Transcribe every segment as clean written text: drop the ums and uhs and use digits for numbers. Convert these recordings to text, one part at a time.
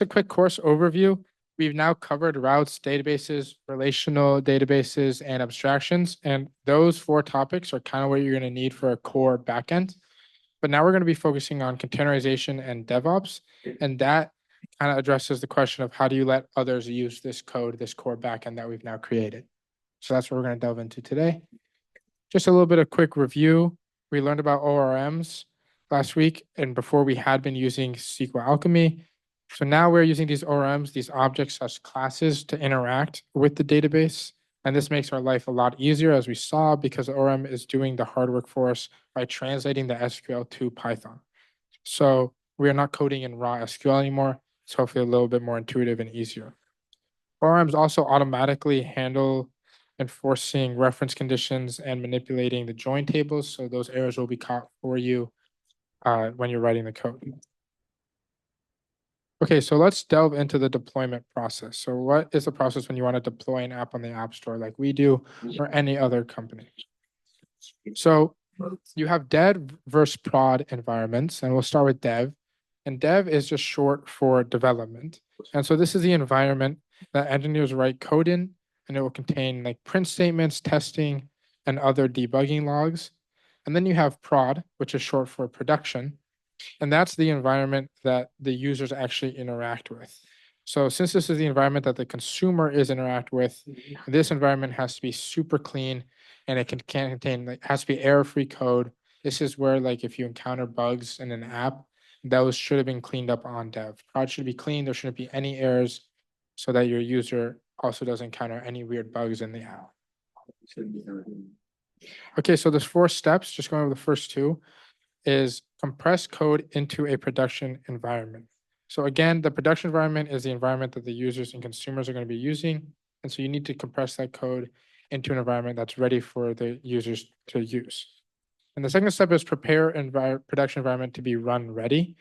A quick course overview. We've now covered routes, databases, relational databases, and abstractions. And those four topics are kind of what you're going to need for a core backend. But now we're going to be focusing on containerization and DevOps. And that kind of addresses the question of how do you let others use this code, this core backend that we've now created. So that's what we're going to delve into today. Just a little bit of quick review. We learned about ORMs last week, and before we had been using SQL Alchemy. So now we're using these ORMs, these objects as classes to interact with the database. And this makes our life a lot easier, as we saw, because the ORM is doing the hard work for us by translating the SQL to Python. So we are not coding in raw SQL anymore. It's hopefully a little bit more intuitive and easier. ORMs also automatically handle enforcing reference conditions and manipulating the join tables. So those errors will be caught for you when you're writing the code. Okay, so let's delve into the deployment process. So what is the process when you want to deploy an app on the App Store like we do or any other company? So you have dev versus prod environments, and we'll start with dev. And dev is just short for development. And so this is the environment that engineers write code in, and it will contain like print statements, testing, and other debugging logs. And then you have prod, which is short for production. And that's the environment that the users actually interact with. So since this is the environment that the consumer is interact with, this environment has to be super clean, and it can contain, like, has to be error-free code. This is where, like, if you encounter bugs in an app, those should have been cleaned up on dev. Prod should be clean. There shouldn't be any errors, so that your user also doesn't encounter any weird bugs in the app. Okay, so there's 4 steps. Just going over the first 2 is compress code into a production environment. So again, the production environment is the environment that the users and consumers are going to be using. And so you need to compress that code into an environment that's ready for the users to use. And the second step is prepare production environment to be run ready.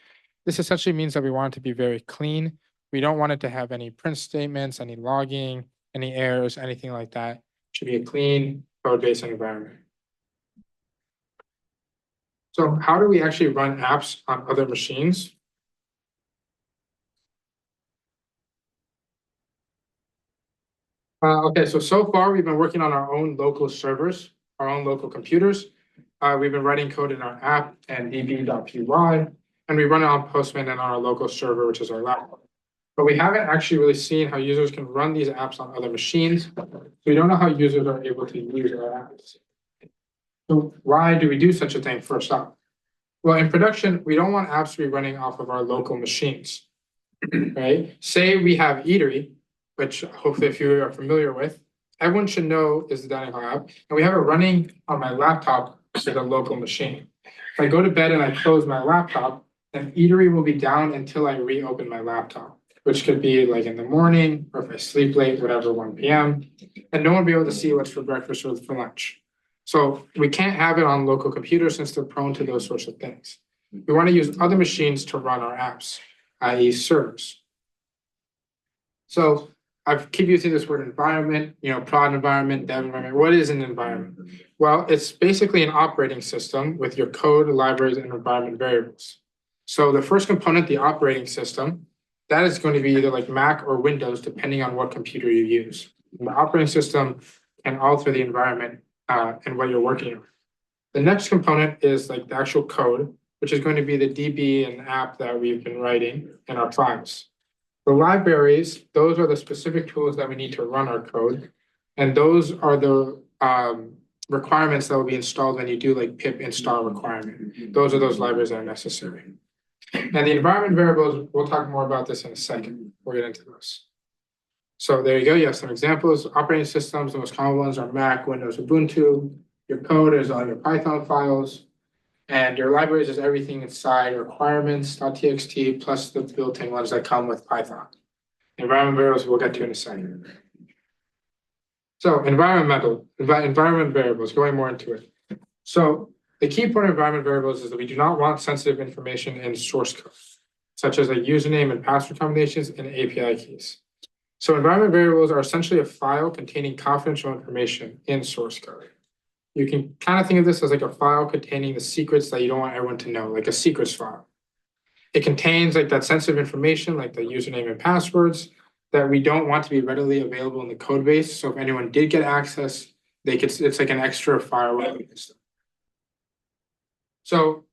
This essentially means that we want it to be very clean. We don't want it to have any print statements, any logging, any errors, anything like that. It should be a clean code-based environment. So how do we actually run apps on other machines? Okay, so far we've been working on our own local servers, our own local computers. We've been writing code in our app and db.py, and we run it on Postman and on our local server, which is our laptop. But we haven't actually really seen how users can run these apps on other machines. We don't know how users are able to use our apps. So why do we do such a thing first off? Well, in production, we don't want apps to be running off of our local machines, right? Say we have Eatery, which hopefully if you are familiar with, everyone should know is the dining hall app, and we have it running on my laptop to the local machine. If I go to bed and I close my laptop, then Eatery will be down until I reopen my laptop, which could be like in the morning, or if I sleep late, whatever, 1 p.m., and no one will be able to see what's for breakfast or for lunch. So we can't have it on local computers since they're prone to those sorts of things. We want to use other machines to run our apps, i.e. servers. So I keep using this word environment, prod environment, dev environment. What is an environment? Well, it's basically an operating system with your code, libraries, and environment variables. So the first component, the operating system, that is going to be either like Mac or Windows, depending on what computer you use. And the operating system can alter the environment and what you're working on. The next component is like the actual code, which is going to be the DB and app that we've been writing in our files. The libraries, those are the specific tools that we need to run our code. And those are the requirements that will be installed when you do like pip install requirement. Those are those libraries that are necessary. And the environment variables, we'll talk more about this in a second. We'll get into those. So there you go. You have some examples. Operating systems, the most common ones are Mac, Windows, Ubuntu. Your code is all your Python files. And your libraries is everything inside requirements.txt plus the built-in ones that come with Python. Environment variables we'll get to in a second. So environment variables, going more into it. So the key point of environment variables is that we do not want sensitive information in source code, such as like username and password combinations and API keys. So environment variables are essentially a file containing confidential information in source code. You can kind of think of this as like a file containing the secrets that you don't want everyone to know, like a secrets file. It contains like that sensitive information, like the username and passwords that we don't want to be readily available in the code base. So if anyone did get access, it's like an extra firewall. So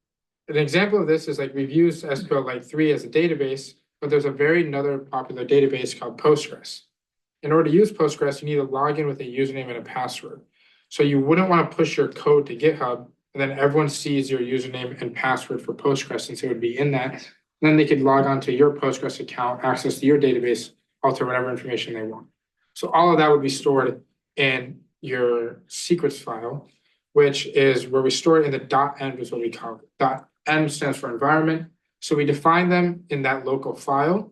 an example of this is like we've used SQLite 3 as a database, but there's a very another popular database called Postgres. In order to use Postgres, you need to log in with a username and a password. So you wouldn't want to push your code to GitHub, and then everyone sees your username and password for Postgres since it would be in that. And then they could log on to your Postgres account, access to your database, alter whatever information they want. So all of that would be stored in your secrets file, which is where we store it in the .env is what we call it. .env stands for environment. So we define them in that local file.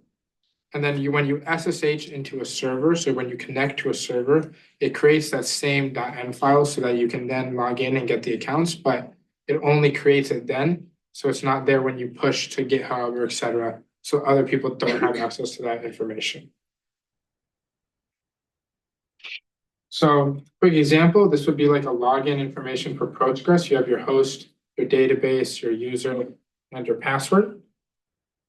And then when you SSH into a server, so when you connect to a server, it creates that same .env file so that you can then log in and get the accounts, but it only creates it then. So it's not there when you push to GitHub or etc. So other people don't have access to that information. So quick example, this would be like a login information for Postgres. You have your host, your database, your user, and your password.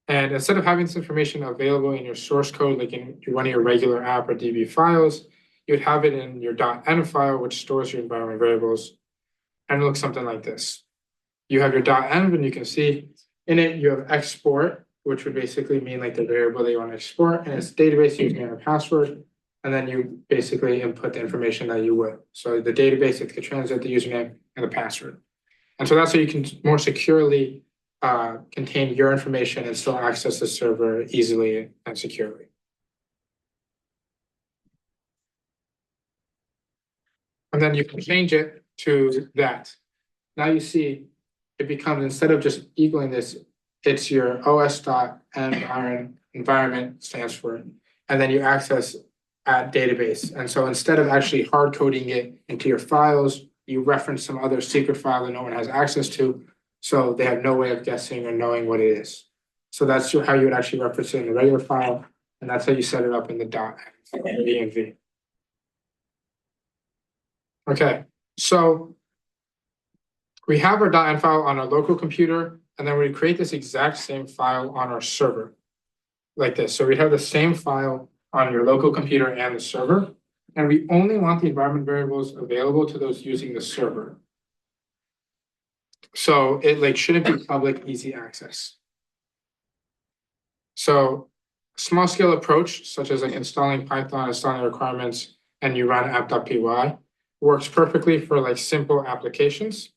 And instead of having this information available in your source code, like in one of your regular app or DB files, you would have it in your .env file, which stores your environment variables. And it looks something like this. You have your .env, and you can see in it, you have export, which would basically mean like the variable that you want to export, and it's database username and password. And then you basically input the information that you would. So the database, it could translate the username and the password. And so that's how you can more securely contain your information and still access the server easily and securely. And then you can change it to that. Now you see it becomes, instead of just equaling this, it's your os.environment stands for, and then you access at database. And so instead of actually hard coding it into your files, you reference some other secret file that no one has access to. So they have no way of guessing or knowing what it is. So that's how you would actually reference it in the regular file. And that's how you set it up in the .env. Okay, so we have our .env file on our local computer, and then we create this exact same file on our server, like this. So we have the same file on your local computer and the server, and we only want the environment variables available to those using the server. So it shouldn't be public, easy access. So small scale approach, such as like installing Python, installing requirements, and you run app.py, works perfectly for like simple applications.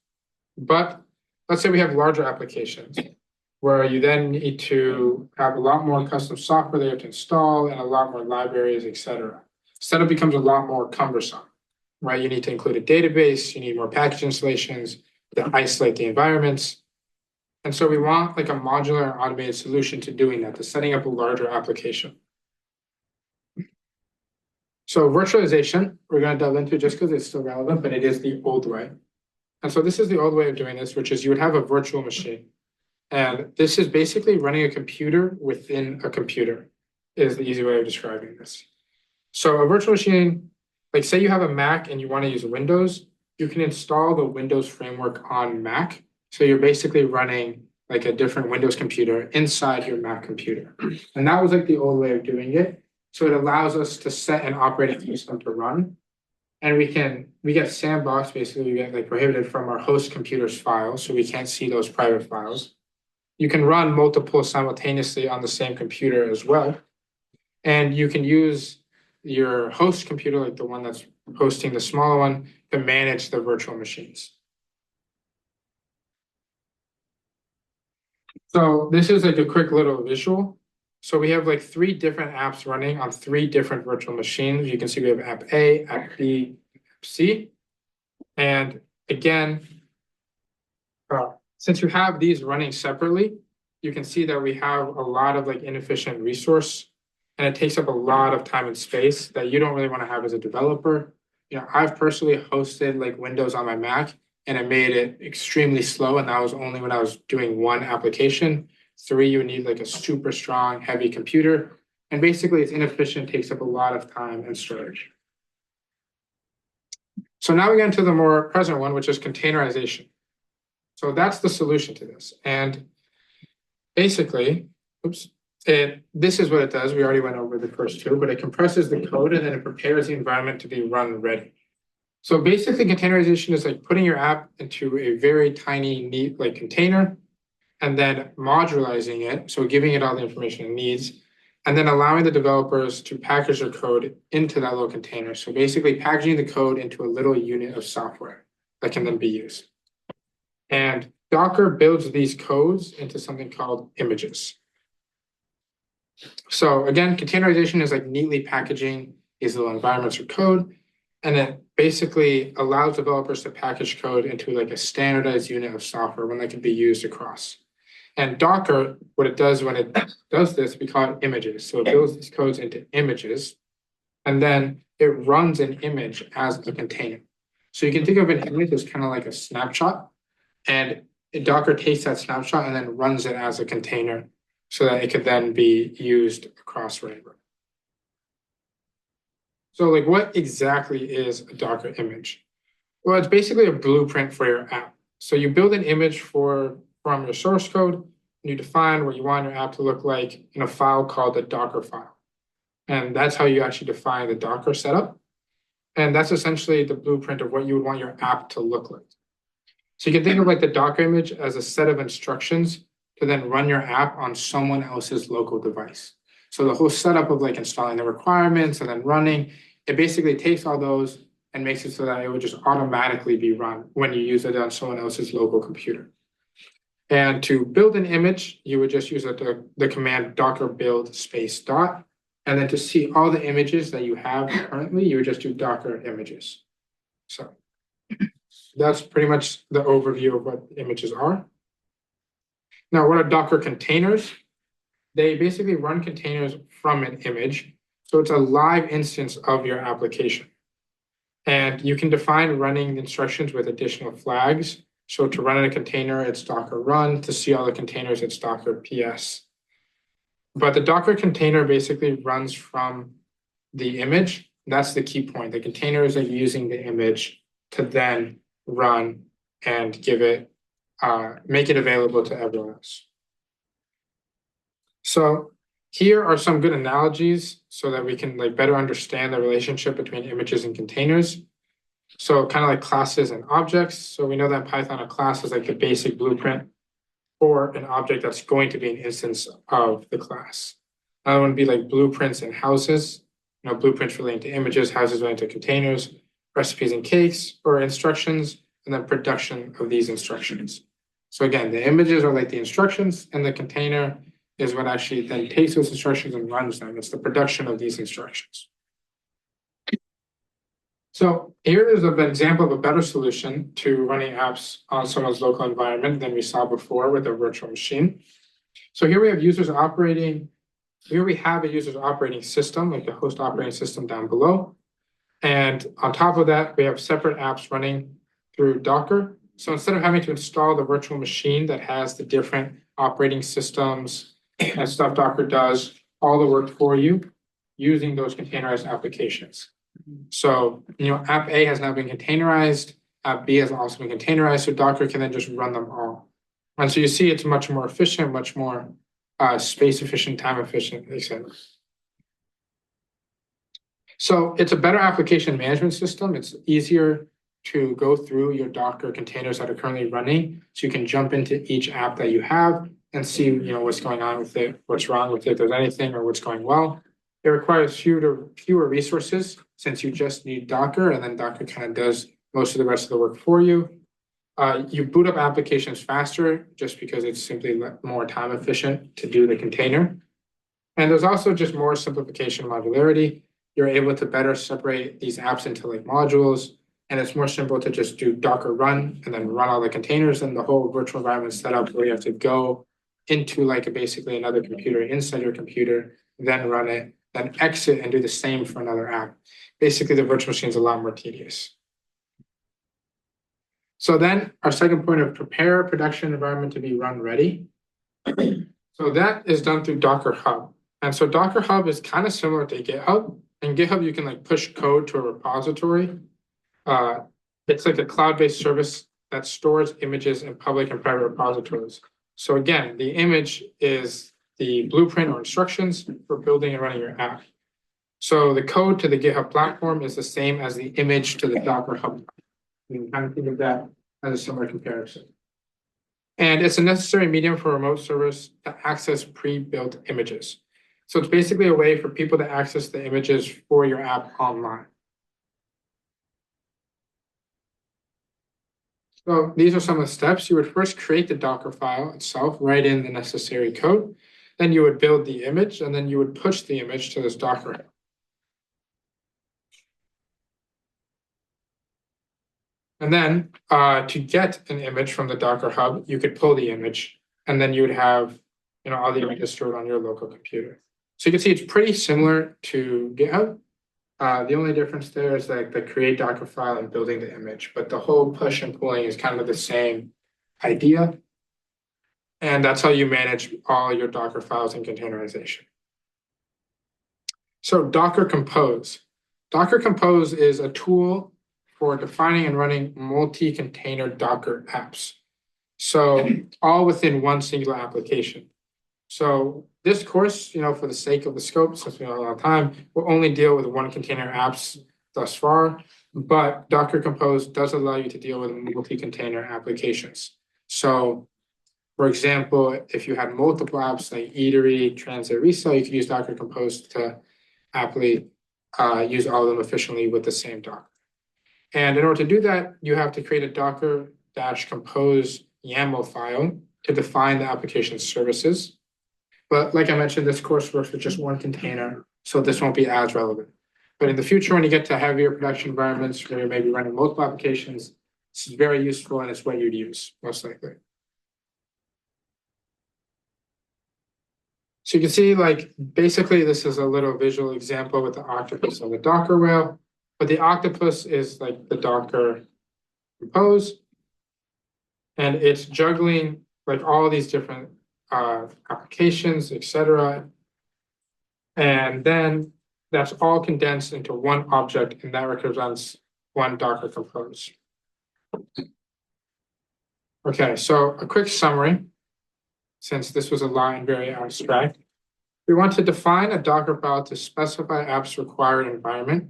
But let's say we have larger applications where you then need to have a lot more custom software that you have to install and a lot more libraries, etc. Setup becomes a lot more cumbersome, right? You need to include a database, you need more package installations to isolate the environments. And so we want like a modular and automated solution to doing that, to setting up a larger application. So virtualization, we're going to delve into just because it's still relevant, but it is the old way. And so this is the old way of doing this, which is you would have a virtual machine. And this is basically running a computer within a computer, is the easy way of describing this. So a virtual machine, like say you have a Mac and you want to use Windows, you can install the Windows framework on Mac. So you're basically running like a different Windows computer inside your Mac computer. And that was like the old way of doing it. So it allows us to set an operating system to run. And we get sandbox, basically we get like prohibited from our host computer's files, so we can't see those private files. You can run multiple simultaneously on the same computer as well. And you can use your host computer, like the one that's hosting the smaller one, to manage the virtual machines. So this is like a quick little visual. So we have like 3 different apps running on 3 different virtual machines. You can see we have app A, app B, app C. And again, since you have these running separately, you can see that we have a lot of like inefficient resource, and it takes up a lot of time and space that you don't really want to have as a developer. You know, I've personally hosted like Windows on my Mac, and it made it extremely slow. And that was only when I was doing one application. 3, you need like a super strong, heavy computer. And basically it's inefficient, takes up a lot of time and storage. So now we get into the more present one, which is containerization. So that's the solution to this. And basically, this is what it does. We already went over the first two, but it compresses the code and then it prepares the environment to be run ready. So basically, containerization is like putting your app into a very tiny, neat like container, and then modularizing it, so giving it all the information it needs, and then allowing the developers to package their code into that little container. So basically, packaging the code into a little unit of software that can then be used. And Docker builds these codes into something called images. So again, containerization is like neatly packaging these little environments or code, and it basically allows developers to package code into like a standardized unit of software, one that can be used across. And Docker, what it does when it does this, we call it images. So it builds these codes into images, and then it runs an image as a container. So you can think of an image as kind of like a snapshot, and Docker takes that snapshot and then runs it as a container so that it could then be used across Rainbow. So like what exactly is a Docker image? Well, it's basically a blueprint for your app. So you build an image from your source code, and you define what you want your app to look like in a file called the Docker file. And that's how you actually define the Docker setup. And that's essentially the blueprint of what you would want your app to look like. So you can think of like the Docker image as a set of instructions to then run your app on someone else's local device. So the whole setup of like installing the requirements and then running, it basically takes all those and makes it so that it would just automatically be run when you use it on someone else's local computer. And to build an image, you would just use the command docker build space dot. And then to see all the images that you have currently, you would just do docker images. So that's pretty much the overview of what images are. Now, what are Docker containers? They basically run containers from an image. So it's a live instance of your application. And you can define running instructions with additional flags. So to run in a container, it's Docker run. To see all the containers, it's Docker PS. But the Docker container basically runs from the image. That's the key point. The container is like using the image to then run and give it, make it available to everyone else. So here are some good analogies so that we can like better understand the relationship between images and containers. So kind of like classes and objects. So we know that in Python, a class is like the basic blueprint for an object that's going to be an instance of the class. Another one would be like blueprints and houses. You know, blueprints relating to images, houses relating to containers, recipes and cakes, or instructions, and then production of these instructions. So again, the images are like the instructions, and the container is what actually then takes those instructions and runs them. It's the production of these instructions. So here is an example of a better solution to running apps on someone's local environment than we saw before with a virtual machine. So here we have users operating, here we have a user's operating system, like the host operating system down below. And on top of that, we have separate apps running through Docker. So instead of having to install the virtual machine that has the different operating systems and stuff Docker does all the work for you using those containerized applications. So, app A has now been containerized, app B has also been containerized, so Docker can then just run them all. And so you see it's much more efficient, much more space efficient, time efficient, etc. So it's a better application management system. It's easier to go through your Docker containers that are currently running. So you can jump into each app that you have and see, what's going on with it, what's wrong with it, if there's anything, or what's going well. It requires fewer resources since you just need Docker, and then Docker kind of does most of the rest of the work for you. You boot up applications faster just because it's simply more time efficient to do the container. And there's also just more simplification and modularity. You're able to better separate these apps into like modules, and it's more simple to just do Docker run and then run all the containers and the whole virtual environment setup where you have to go into like basically another computer inside your computer, then run it, then exit and do the same for another app. Basically, the virtual machine is a lot more tedious. So then our second point of prepare a production environment to be run ready. So that is done through Docker Hub. And so Docker Hub is kind of similar to GitHub. In GitHub, you can like push code to a repository. It's like a cloud-based service that stores images in public and private repositories. So again, the image is the blueprint or instructions for building and running your app. So the code to the GitHub platform is the same as the image to the Docker Hub. You can kind of think of that as a similar comparison. And it's a necessary medium for remote servers to access pre-built images. So it's basically a way for people to access the images for your app online. So these are some of the steps. You would first create the Docker file itself, write in the necessary code. Then you would build the image, and then you would push the image to this Docker. And then to get an image from the Docker Hub, you could pull the image, and then you would have all the images stored on your local computer. So you can see it's pretty similar to GitHub. The only difference there is like the create Docker file and building the image, but the whole push and pulling is kind of the same idea. And that's how you manage all your Docker files and containerization. So Docker Compose. Docker Compose is a tool for defining and running multi-container Docker apps. So all within one singular application. So this course, for the sake of the scope, since we don't have a lot of time, will only deal with one container apps thus far, but Docker Compose does allow you to deal with multi-container applications. So for example, if you had multiple apps like Eatery, Transit, Resale, you could use Docker Compose to aptly use all of them efficiently with the same Docker. And in order to do that, you have to create a Docker-compose YAML file to define the application services. But like I mentioned, this course works with just one container, so this won't be as relevant. But in the future, when you get to heavier production environments where you may be running multiple applications, this is very useful and it's what you'd use, most likely. So you can see, basically, this is a little visual example with the octopus and the Docker whale. But the octopus is like the Docker Compose. And it's juggling all these different applications, etc. And then that's all condensed into one object, and that represents one Docker Compose. Okay, so a quick summary, since this was a line very abstract. We want to define a Docker file to specify apps required environment.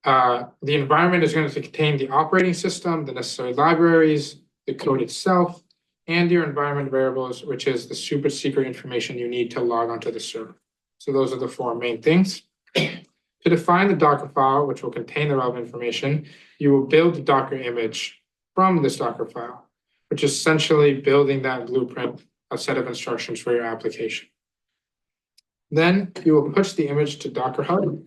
The environment is going to contain the operating system, the necessary libraries, the code itself, and your environment variables, which is the super secret information you need to log onto the server. So those are the four main things. To define the Docker file, which will contain the relevant information, you will build the Docker image from this Docker file, which is essentially building that blueprint, a set of instructions for your application. Then you will push the image to Docker Hub.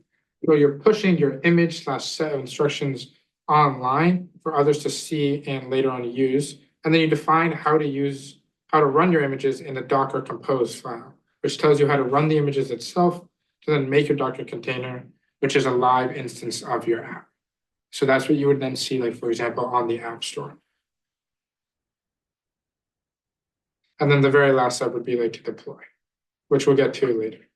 So you're pushing your image / set of instructions online for others to see and later on use. And then you define how to run your images in the Docker Compose file, which tells you how to run the images itself to then make your Docker container, which is a live instance of your app. So that's what you would then see, for example, on the App Store. And then the very last step would be to deploy, which we'll get to later.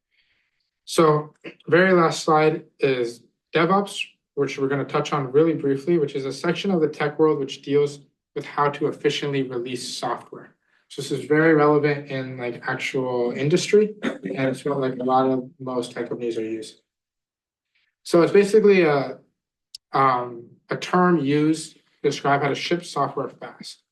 So very last slide is DevOps, which we're going to touch on really briefly, which is a section of the tech world which deals with how to efficiently release software. So this is very relevant in actual industry, and it's what a lot of most tech companies are using. So it's basically a term used to describe how to ship software fast.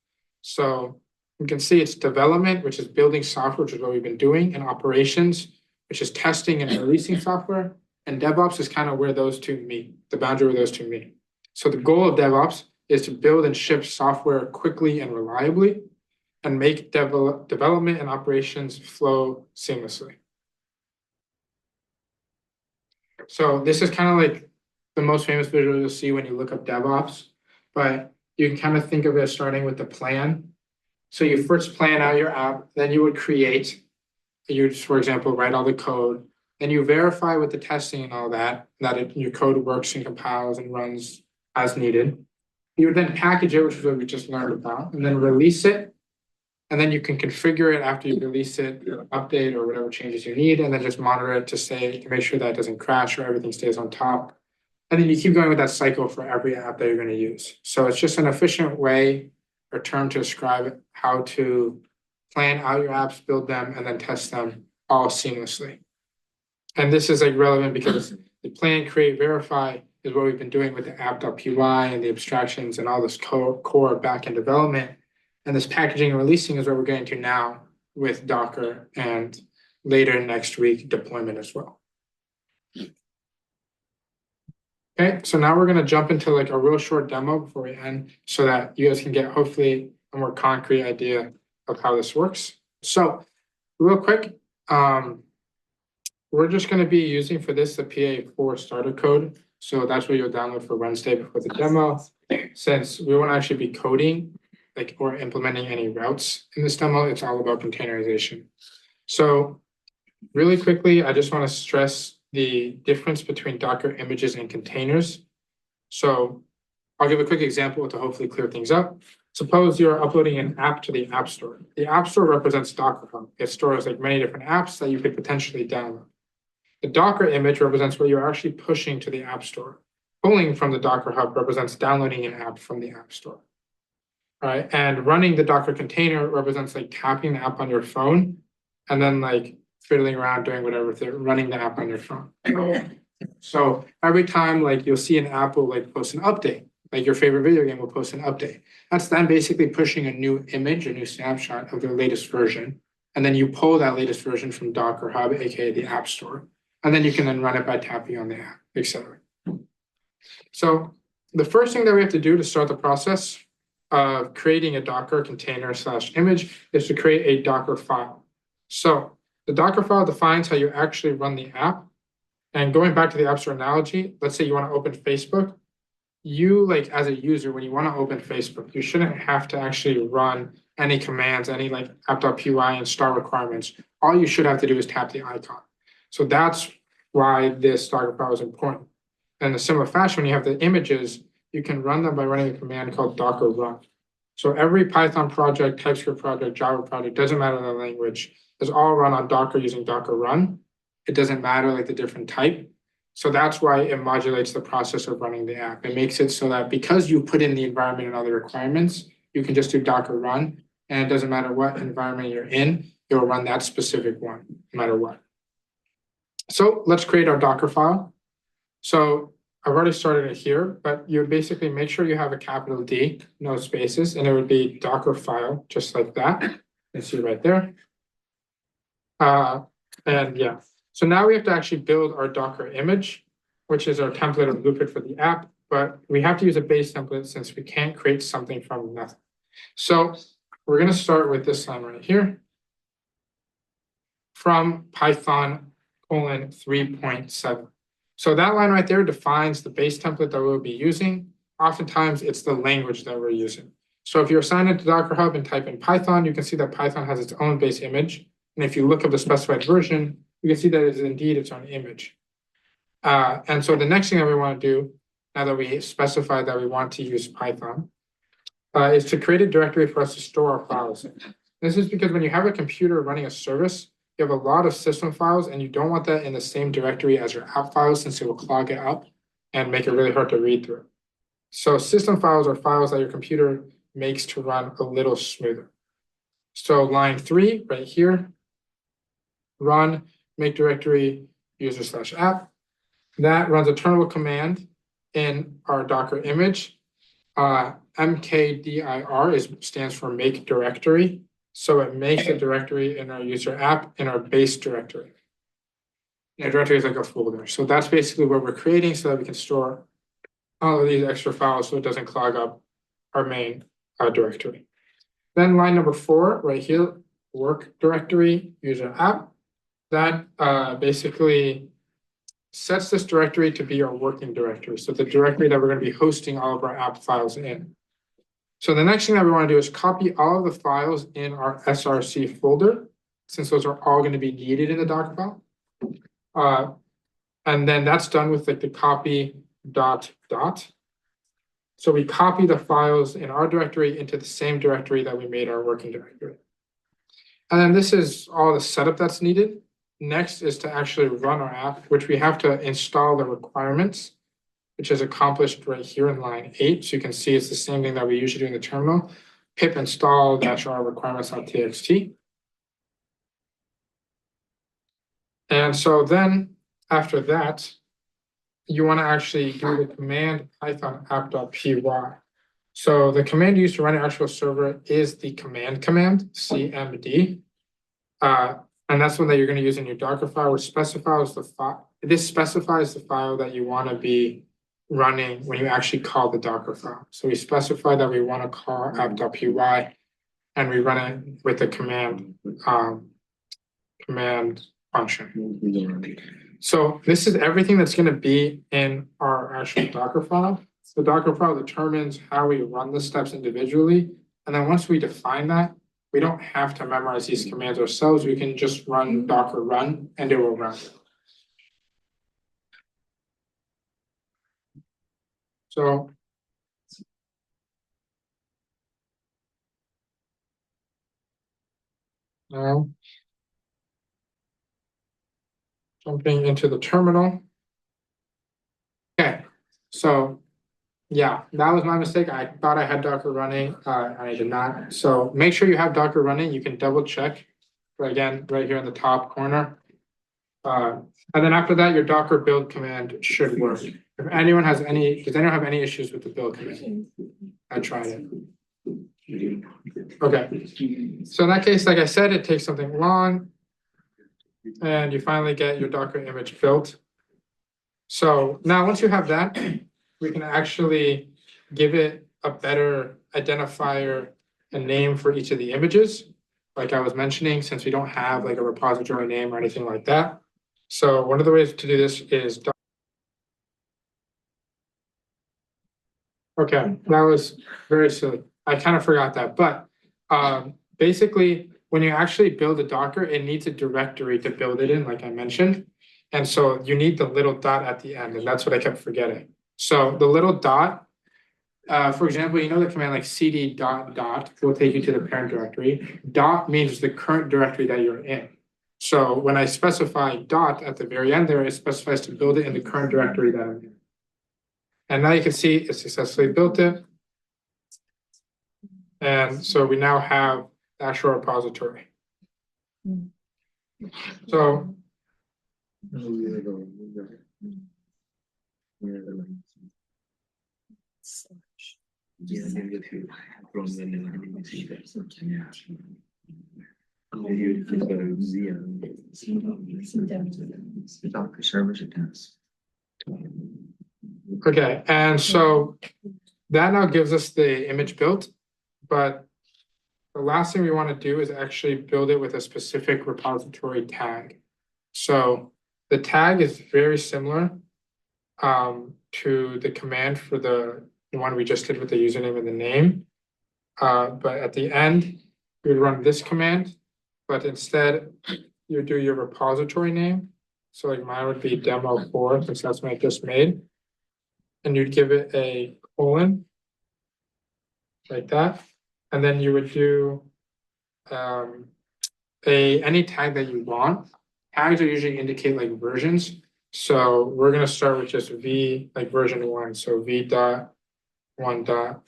So you can see it's development, which is building software, which is what we've been doing, and operations, which is testing and releasing software. And DevOps is kind of where those two meet, the boundary where those two meet. So the goal of DevOps is to build and ship software quickly and reliably and make development and operations flow seamlessly. So this is kind of the most famous visual you'll see when you look up DevOps, but you can kind of think of it as starting with the plan. So you first plan out your app, then you would create. You would, for example, write all the code. Then you verify with the testing and all that your code works and compiles and runs as needed. You would then package it, which is what we just learned about, and then release it. And then you can configure it after you release it, update or whatever changes you need, and then just monitor it to make sure that it doesn't crash or everything stays on top. And then you keep going with that cycle for every app that you're going to use. So it's just an efficient way or term to describe how to plan out your apps, build them, and then test them all seamlessly. And this is like relevant because the plan, create, verify is what we've been doing with the app.py and the abstractions and all this core backend development. And this packaging and releasing is what we're getting to now with Docker and later next week deployment as well. Okay, so now we're going to jump into like a real short demo before we end so that you guys can get hopefully a more concrete idea of how this works. So real quick, we're just going to be using for this the FA24 starter code. So that's what you'll download for Wednesday before the demo. Since we won't actually be coding like or implementing any routes in this demo, it's all about containerization. So really quickly, I just want to stress the difference between Docker images and containers. So I'll give a quick example to hopefully clear things up. Suppose you're uploading an app to the App Store. The App Store represents Docker Hub. It stores like many different apps that you could potentially download. The Docker image represents what you're actually pushing to the App Store. Pulling from the Docker Hub represents downloading an app from the App Store. All right, and running the Docker container represents like tapping the app on your phone and then like fiddling around doing whatever, running the app on your phone. So every time like you'll see an app will like post an update, like your favorite video game will post an update. That's then basically pushing a new image, a new snapshot of their latest version. And then you pull that latest version from Docker Hub, aka the App Store. And then you can then run it by tapping on the app, etc. So the first thing that we have to do to start the process of creating a Docker container / image is to create a Docker file. So the Docker file defines how you actually run the app. And going back to the App Store analogy, let's say you want to open Facebook. You like as a user, when you want to open Facebook, you shouldn't have to actually run any commands, any like app.py and star requirements. All you should have to do is tap the icon. So that's why this Docker file is important. In a similar fashion, when you have the images, you can run them by running a command called Docker run. So every Python project, TypeScript project, Java project, doesn't matter the language, is all run on Docker using Docker run. It doesn't matter like the different type. So that's why it modulates the process of running the app. It makes it so that because you put in the environment and other requirements, you can just do Docker run. And it doesn't matter what environment you're in, it will run that specific one, no matter what. So let's create our Docker file. So I've already started it here, but you basically make sure you have a capital D, no spaces, and it would be Docker file, just like that. You can see right there. And yeah, so now we have to actually build our Docker image, which is our template or blueprint for the app, but we have to use a base template since we can't create something from nothing. So we're going to start with this line right here from Python 3.7. So that line right there defines the base template that we'll be using. Oftentimes, it's the language that we're using. So if you're assigned into Docker Hub and type in Python, you can see that Python has its own base image. And if you look up the specified version, you can see that it is indeed its own image. And so the next thing that we want to do, now that we specify that we want to use Python, is to create a directory for us to store our files in. This is because when you have a computer running a service, you have a lot of system files and you don't want that in the same directory as your app files since it will clog it up and make it really hard to read through. So system files are files that your computer makes to run a little smoother. So line 3 right here, run make directory user / app. That runs a terminal command in our Docker image. mkdir stands for make directory. So it makes a directory in our user app in our base directory. And a directory is like a folder. So that's basically what we're creating so that we can store all of these extra files so it doesn't clog up our main directory. Then line number 4 right here, work directory user app. That basically sets this directory to be our working directory. So the directory that we're going to be hosting all of our app files in. So the next thing that we want to do is copy all of the files in our src folder, since those are all going to be needed in the Docker file. And then that's done with like the copy ... So we copy the files in our directory into the same directory that we made our working directory. And then this is all the setup that's needed. Next is to actually run our app, which we have to install the requirements, which is accomplished right here in line 8. So you can see it's the same thing that we usually do in the terminal. Pip install -r requirements.txt. And so then after that, you want to actually do the command python app.py. So the command used to run your actual server is the command cmd. And that's one that you're going to use in your Docker file, which specifies the file. This specifies the file that you want to be running when you actually call the Docker file. So we specify that we want to call app.py and we run it with the command function. So this is everything that's going to be in our actual Docker file. The Docker file determines how we run the steps individually. And then once we define that, we don't have to memorize these commands ourselves. We can just run Docker run and it will run. So now jumping into the terminal. Okay, so yeah, that was my mistake. I thought I had Docker running, I did not. So make sure you have Docker running. You can double check, again, right here in the top corner. And then after that, your Docker build command should work. If anyone has any, does anyone have any issues with the build command? I tried it. Okay, so in that case, like I said, it takes something long and you finally get your Docker image built. So now once you have that, we can actually give it a better identifier and name for each of the images. Like I was mentioning, since we don't have like a repository name or anything like that. So one of the ways to do this is, okay, that was very silly. I kind of forgot that, but basically when you actually build a Docker, it needs a directory to build it in, like I mentioned. And so you need the little dot at the end, and that's what I kept forgetting. So the little dot, for example, you know the command like cd dot dot will take you to the parent directory. Dot means the current directory that you're in. So when I specify dot at the very end there, it specifies to build it in the current directory that I'm in. And now you can see it successfully built it. And so we now have the actual repository. So okay, and so that now gives us the image built, but the last thing we want to do is actually build it with a specific repository tag. So the tag is very similar to the command for the one we just did with the username and the name. But at the end, you would run this command, but instead you do your repository name. So like mine would be demo4, since that's what I just made. And you'd give it a colon like that. And then you would do any tag that you want. Tags are usually indicate like versions. So we're gonna start with just v like version 1. So v dot 1 dot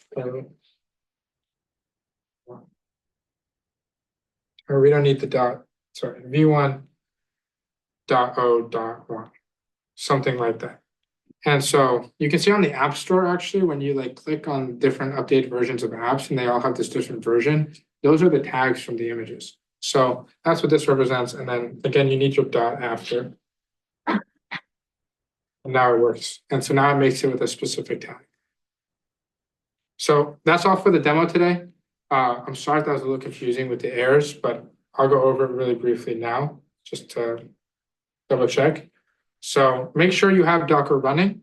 or we don't need the dot, sorry, v1 dot o dot 1, something like that. And so you can see on the App Store, actually, when you like click on different updated versions of apps and they all have this different version, those are the tags from the images. So that's what this represents. And then again, you need your dot after. And now it works. And so now it makes it with a specific tag. So that's all for the demo today. I'm sorry if that was a little confusing with the errors, but I'll go over it really briefly now, just to double check. So make sure you have Docker running.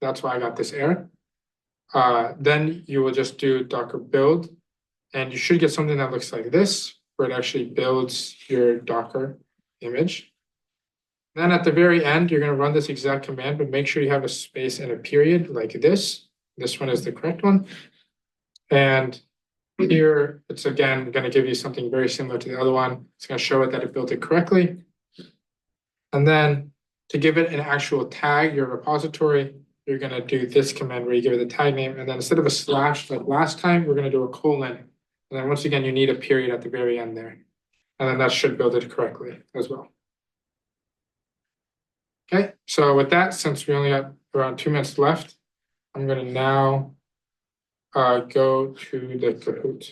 That's why I got this error. Then you will just do Docker build, and you should get something that looks like this, where it actually builds your Docker image. Then at the very end, you're going to run this exact command, but make sure you have a space and a period like this. This one is the correct one. And here, it's again going to give you something very similar to the other one. It's going to show it that it built it correctly. And then to give it an actual tag, your repository, you're going to do this command where you give it the tag name. And then instead of a slash like last time, we're going to do a colon. And then once again, you need a period at the very end there. And then that should build it correctly as well. Okay, so with that, since we only got around 2 minutes left, I'm gonna now go to the Kahoot.